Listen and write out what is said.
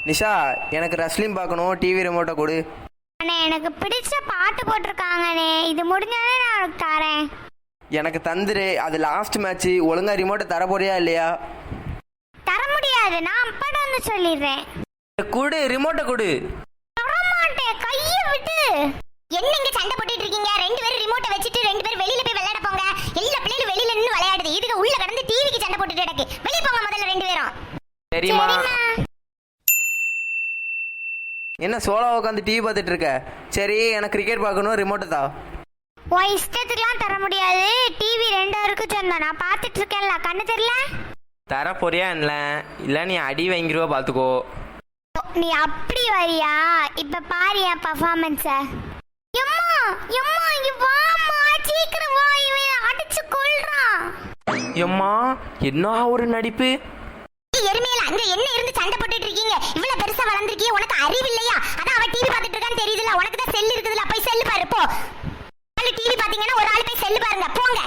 நிஷா, எனக்கு ரஸ்லிம் பார்க்கணும், டிவி ரிமோட்டை கொடு. அண்ணே எனக்கு பிடிச்ச பாட்டு போட்டிருக்காங்கண்ணே, இது முடிஞ்சாலே நான் உனக்கு தரேன். எனக்கு தந்துரு, அது லாஸ்ட் மேட்ச். ஒழுங்கா ரிமோட்டை தர போறியா இல்லையா? தர முடியாது, நான் அப்பாட்ட வந்து சொல்லிடுறேன். கொடு, ரிமோட்டை கொடு. தரமாட்டேன், கையை விட்டு. என்ன இங்க சண்டை போட்டுட்டு இருக்கீங்க? ரெண்டு பேரும் ரிமோட்டை வச்சுட்டு ரெண்டு பேரும் வெளியில போய் விளையாட போங்க. எல்லா பிள்ளைகளும் வெளியில நின்னு விளையாடுது, இதுக்கு உள்ள கடந்து டிவிக்கு சண்டை போட்டுட்டு கிடக்கு. வெளிய போங்க முதல்ல ரெண்டு பேரும். சரிம்மா. என்ன சோலா உட்காந்து டிவி பார்த்துட்டு இருக்க? சரி, எனக்கு கிரிக்கெட் பார்க்கணும், ரிமோட்டை தா. உன் இஷ்டத்துக்குலாம் தர முடியாது, டிவி 2 பேருக்கு சொந்தம். நான் பார்த்துட்டு இருக்கேன்ல, கண்ணு தெரியல. தர போறியா இல்லை நீ அடி வாங்கிருவா பார்த்துக்கோ. நீ அப்படி வரியா? இப்ப பாரு என் பர்ஃபார்மன்ஸ. எம்மா எம்மா இங்க வாம்மா, சீக்கிரம் வா, இவன் அடிச்சு கொல்றான். எம்மா, என்ன ஒரு நடிப்பு. எருமையில அங்க என்ன இருந்து சண்டை போட்டுட்டு இருக்கீங்க? இவ்வளவு பெருசா வளர்ந்திருக்கீங்க, உனக்கு அறிவு இல்லையா? அதான் அவ டிவி பார்த்துட்டு இருக்கான்னு தெரியுதுல, உனக்கு தான் செல் இருக்குதுல, போய் செல் பாரு போ. டிவி பாத்தீங்கன்னா ஒரு ஆள் போய் செல் பாருங்க போங்க.